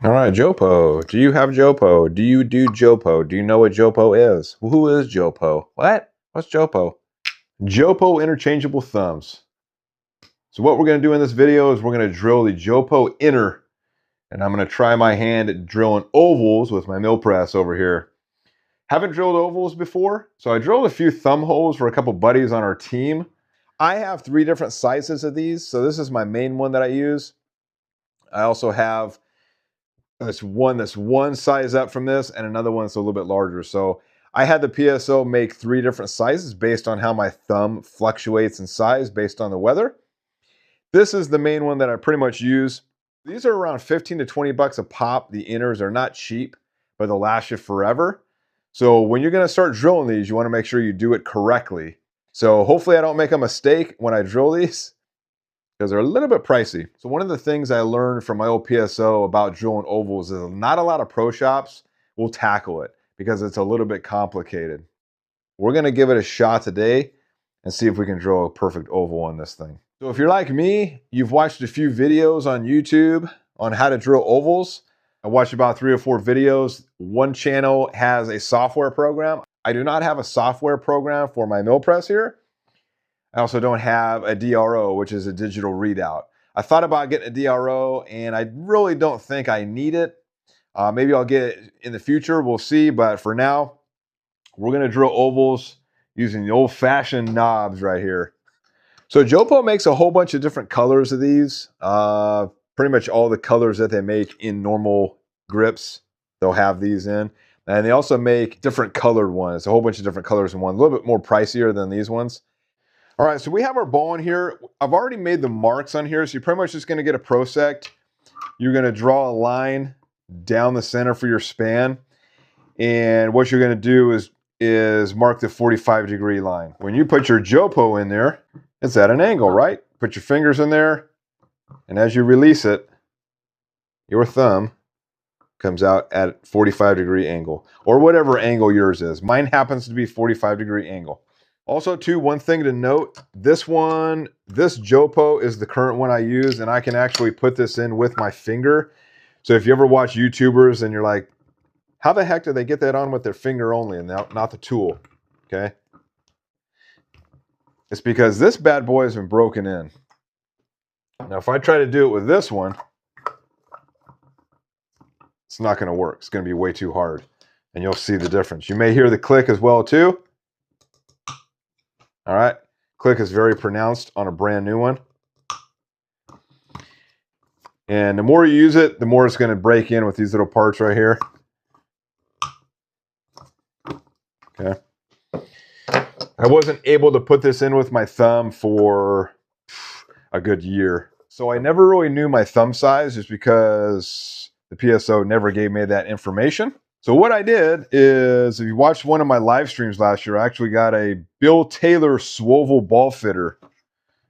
All right, JoPo. Do you have JoPo? Do you do JoPo? Do you know what JoPo is? Who is JoPo? What? What's JoPo? JoPo interchangeable thumbs. So what we're going to do in this video is we're going to drill the JoPo Inner, and I'm going to try my hand at drilling ovals with my mill press over here. Haven't drilled ovals before, so I drilled a few thumb holes for a couple buddies on our team. I have 3 different sizes of these, so this is my main one that I use. I also have that's one size up from this, and another one that's a little bit larger. So I had the PSO make 3 different sizes based on how my thumb fluctuates in size based on the weather. This is the main one that I pretty much use. These are around 15 to 20 bucks a pop. The inners are not cheap, but they'll last you forever. So when you're going to start drilling these, you want to make sure you do it correctly. So hopefully I don't make a mistake when I drill these, because they're a little bit pricey. So one of the things I learned from my old PSO about drilling ovals is not a lot of pro shops will tackle it because it's a little bit complicated. We're going to give it a shot today and see if we can drill a perfect oval on this thing. So if you're like me, you've watched a few videos on YouTube on how to drill ovals. I watched about 3 or 4 videos. One channel has a software program. I do not have a software program for my mill press here. I also don't have a DRO, which is a digital readout. I thought about getting a DRO, and I really don't think I need it. Maybe I'll get it in the future. We'll see. But for now, we're going to drill ovals using the old-fashioned knobs right here. So JoPo makes a whole bunch of different colors of these. Pretty much all the colors that they make in normal grips, they'll have these in. And they also make different colored ones, a whole bunch of different colors in one, a little bit more pricier than these ones. All right, so we have our ball in here. I've already made the marks on here, so you're pretty much just going to get a Pro Sect. You're going to draw a line down the center for your span, and what you're going to do is mark the 45-degree line. When you put your JoPo in there, it's at an angle, right? Put your fingers in there, and as you release it, your thumb comes out at 45-degree angle, or whatever angle yours is. Mine happens to be 45-degree angle. Also, too, one thing to note, this JoPo is the current one I use, and I can actually put this in with my finger. So if you ever watch YouTubers and you're like, how the heck do they get that on with their finger only and not the tool? Okay. It's because this bad boy has been broken in. Now, if I try to do it with this one, it's not going to work. It's going to be way too hard, and you'll see the difference. You may hear the click as well, too. All right, click is very pronounced on a brand new one. And the more you use it, the more it's going to break in with these little parts right here. Okay. I wasn't able to put this in with my thumb for a good year. So I never really knew my thumb size just because the PSO never gave me that information. So what I did is, if you watched one of my live streams last year, I actually got a Bill Taylor Swoval ball fitter.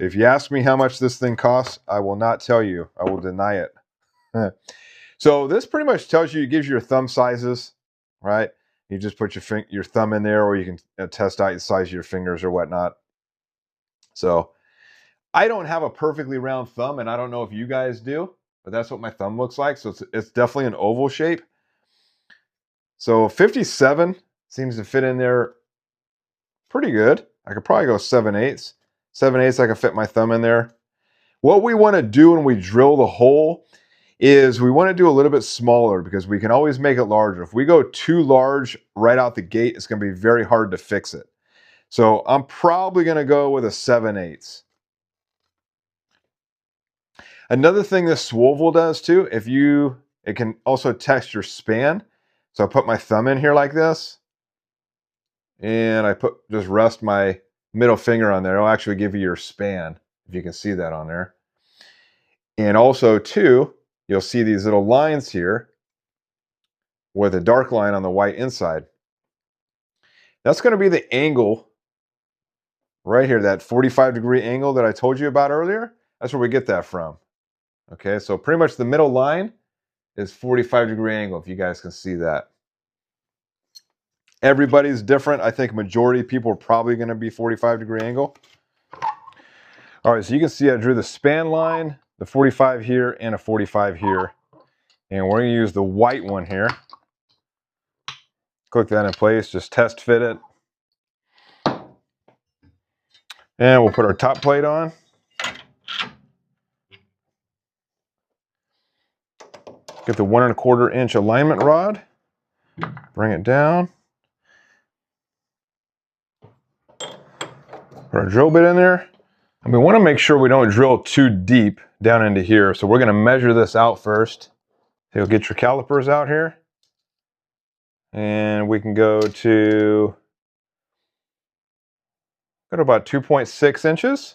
If you ask me how much this thing costs, I will not tell you. I will deny it. So this pretty much tells you, it gives you your thumb sizes, right? You just put your thumb in there, or you can test out the size of your fingers or whatnot. So I don't have a perfectly round thumb, and I don't know if you guys do, but that's what my thumb looks like. So it's definitely an oval shape. So 57 seems to fit in there pretty good. I could probably go 7/8. 7/8, I can fit my thumb in there. What we want to do when we drill the hole is we want to do a little bit smaller, because we can always make it larger. If we go too large right out the gate, it's going to be very hard to fix it. So I'm probably going to go with a 7/8. Another thing this Swoval does too, it can also test your span. So I put my thumb in here like this, and I just rest my middle finger on there. It'll actually give you your span, if you can see that on there. And also too, you'll see these little lines here with a dark line on the white inside. That's going to be the angle right here, that 45-degree angle that I told you about earlier. That's where we get that from. Okay, so pretty much the middle line is 45-degree angle, if you guys can see that. Everybody's different. I think majority of people are probably going to be 45-degree angle. All right, so you can see I drew the span line, the 45 here, and a 45 here. And we're going to use the white one here. Click that in place, just test fit it. And we'll put our top plate on. Get the 1 1/4 inch alignment rod. Bring it down. Put our drill bit in there. And we want to make sure we don't drill too deep down into here. So we're going to measure this out first. So you'll get your calipers out here. And we can go to about 2.6 inches.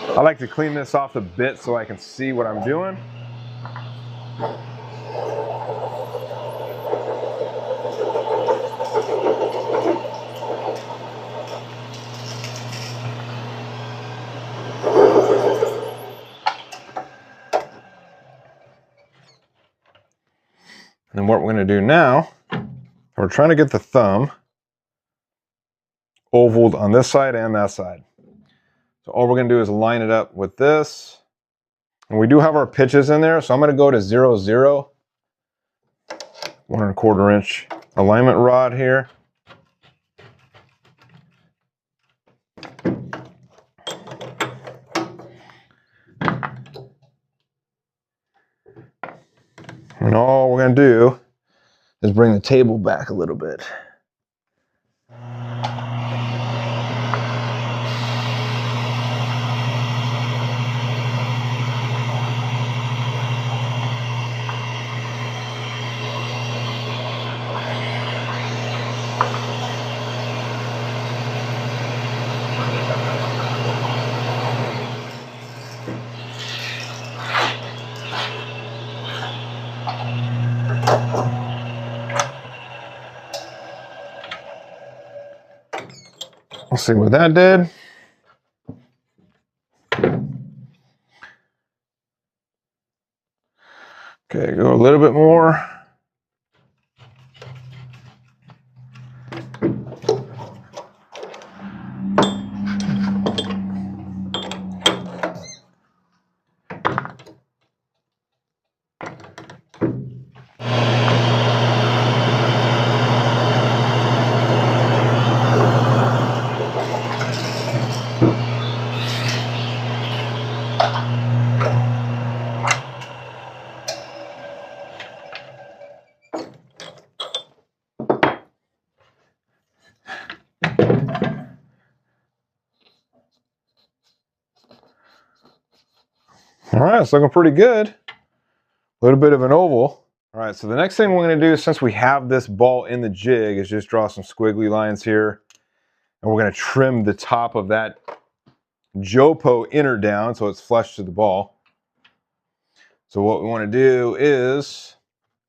I like to clean this off the bit so I can see what I'm doing. And then what we're going to do now, we're trying to get the thumb ovaled on this side and that side. So all we're going to do is line it up with this. And we do have our pitches in there, so I'm going to go to 0, 0. 1 1/4 inch alignment rod here. And all we're going to do is bring the table back a little bit. We'll see what that did. Okay, go a little bit more. All right, it's looking pretty good. A little bit of an oval. All right, so the next thing we're going to do, since we have this ball in the jig, is just draw some squiggly lines here. And we're going to trim the top of that JoPo Inner down so it's flush to the ball. So what we want to do is,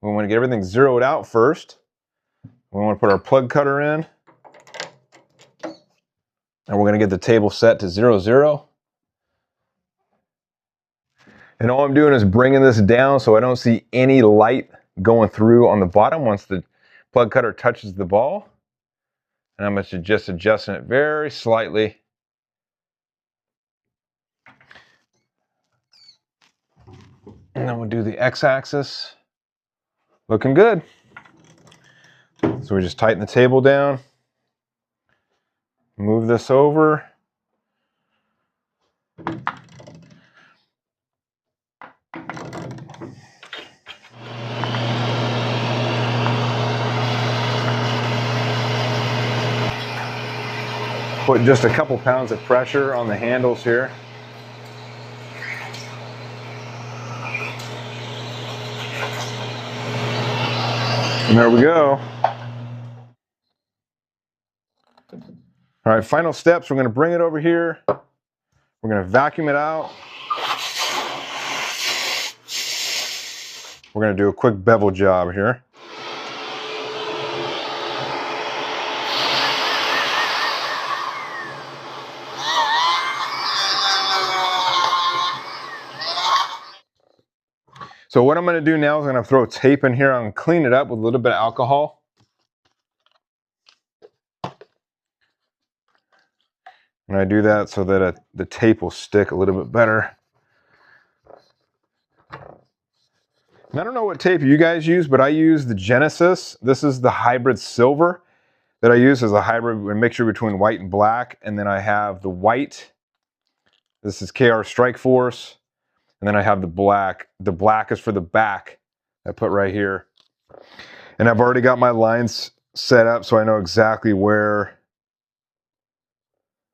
we want to get everything zeroed out first. We want to put our plug cutter in. And we're going to get the table set to 0, 0. And all I'm doing is bringing this down so I don't see any light going through on the bottom once the plug cutter touches the ball. And I'm just adjusting it very slightly. And then we'll do the x-axis. Looking good. So we just tighten the table down. Move this over. Put just a couple pounds of pressure on the handles here. And there we go. All right, final steps. We're going to bring it over here. We're going to vacuum it out. We're going to do a quick bevel job here. So what I'm going to do now is I'm going to throw tape in here and clean it up with a little bit of alcohol. And I do that so that the tape will stick a little bit better. And I don't know what tape you guys use, but I use the Genesis. This is the hybrid silver that I use as a hybrid mixture between white and black. And then I have the white. This is KR Strike Force. And then I have the black. The black is for the back. I put right here. And I've already got my lines set up so I know exactly where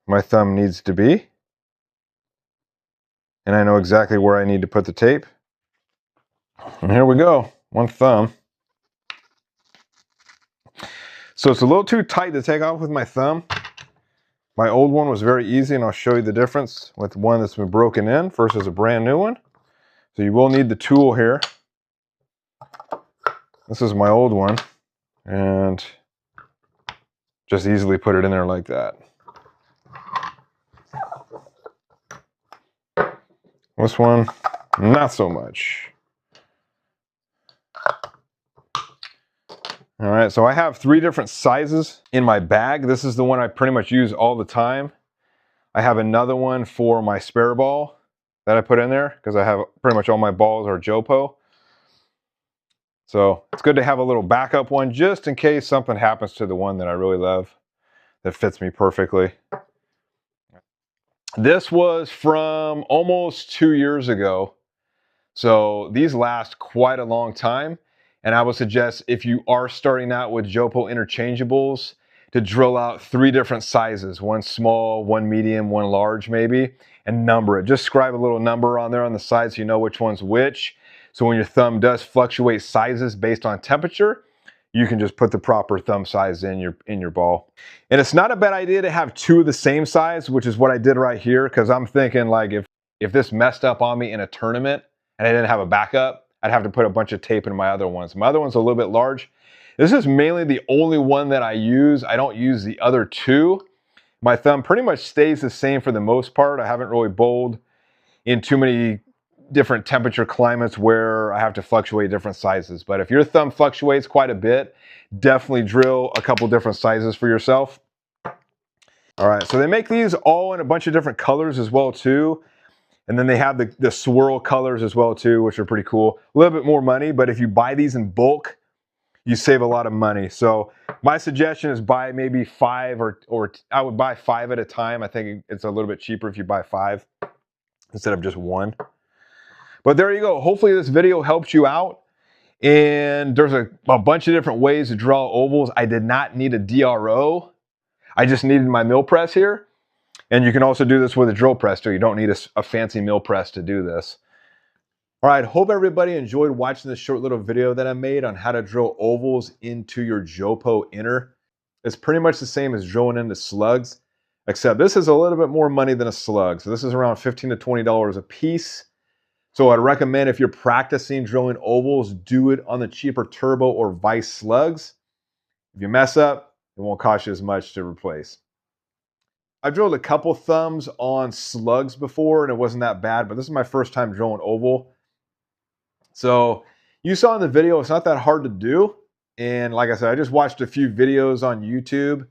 my thumb needs to be. And I know exactly where I need to put the tape. And here we go, one thumb. So it's a little too tight to take off with my thumb. My old one was very easy, and I'll show you the difference with one that's been broken in versus a brand new one. So you will need the tool here. This is my old one, and just easily put it in there like that. This one, not so much. All right, so I have 3 different sizes in my bag. This is the one I pretty much use all the time. I have another one for my spare ball that I put in there because I have pretty much all my balls are JoPo. So it's good to have a little backup one just in case something happens to the one that I really love that fits me perfectly. This was from almost 2 years ago. So these last quite a long time. And I would suggest if you are starting out with JoPo interchangeables to drill out 3 different sizes, one small, one medium, one large maybe, and number it. Just scribe a little number on there on the side so you know which one's which. So when your thumb does fluctuate sizes based on temperature, you can just put the proper thumb size in your ball. And it's not a bad idea to have 2 of the same size, which is what I did right here, because I'm thinking like if this messed up on me in a tournament and I didn't have a backup, I'd have to put a bunch of tape in my other ones. My other one's a little bit large. This is mainly the only one that I use. I don't use the other 2. My thumb pretty much stays the same for the most part. I haven't really bowled in too many different temperature climates where I have to fluctuate different sizes. But if your thumb fluctuates quite a bit, definitely drill a couple different sizes for yourself. All right, so they make these all in a bunch of different colors as well too. And then they have the swirl colors as well too, which are pretty cool. A little bit more money, but if you buy these in bulk, you save a lot of money. So my suggestion is buy maybe 5 or I would buy 5 at a time. I think it's a little bit cheaper if you buy 5 instead of just 1. But there you go. Hopefully this video helped you out. And there's a bunch of different ways to draw ovals. I did not need a DRO. I just needed my mill press here. And you can also do this with a drill press too. You don't need a fancy mill press to do this. All right, hope everybody enjoyed watching this short little video that I made on how to drill ovals into your JoPo Inner. It's pretty much the same as drilling into slugs, except this is a little bit more money than a slug. So this is around $15 to $20 a piece. So I'd recommend if you're practicing drilling ovals, do it on the cheaper turbo or vice slugs. If you mess up, it won't cost you as much to replace. I've drilled a couple thumbs on slugs before and it wasn't that bad, but this is my first time drilling oval. So you saw in the video, it's not that hard to do. And like I said, I just watched a few videos on YouTube.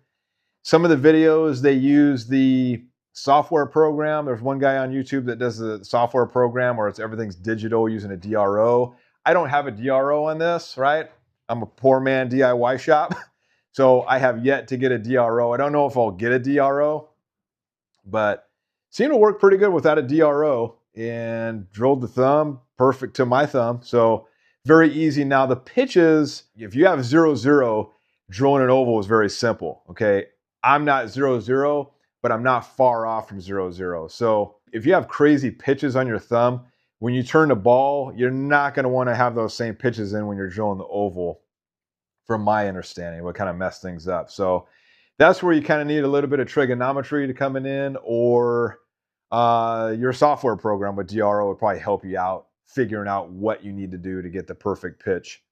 Some of the videos, they use the software program. There's one guy on YouTube that does the software program where everything's digital using a DRO. I don't have a DRO on this, right? I'm a poor man DIY shop. So I have yet to get a DRO. I don't know if I'll get a DRO, but seemed to work pretty good without a DRO and drilled the thumb perfect to my thumb. So very easy. Now the pitches, if you have 0-0, drilling an oval is very simple. Okay. I'm not 0-0, but I'm not far off from 0-0. So if you have crazy pitches on your thumb, when you turn the ball, you're not going to want to have those same pitches in when you're drilling the oval, from my understanding. What kind of mess things up. So that's where you kind of need a little bit of trigonometry to come in, or your software program with DRO would probably help you out figuring out what you need to do to get the perfect pitch.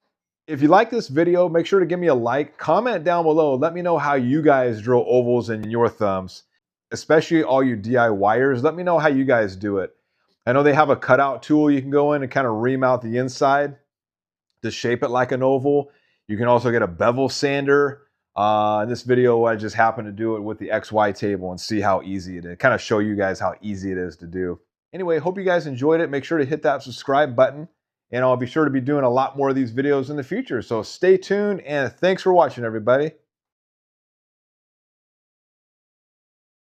If you like this video, make sure to give me a like, comment down below, let me know how you guys drill ovals in your thumbs, especially all you DIYers. Let me know how you guys do it. I know they have a cutout tool you can go in and kind of ream out the inside to shape it like an oval. You can also get a bevel sander. In this video, I just happened to do it with the XY table and see how easy it is. Kind of show you guys how easy it is to do. Anyway, hope you guys enjoyed it. Make sure to hit that subscribe button, and I'll be sure to be doing a lot more of these videos in the future. So stay tuned, and thanks for watching, everybody.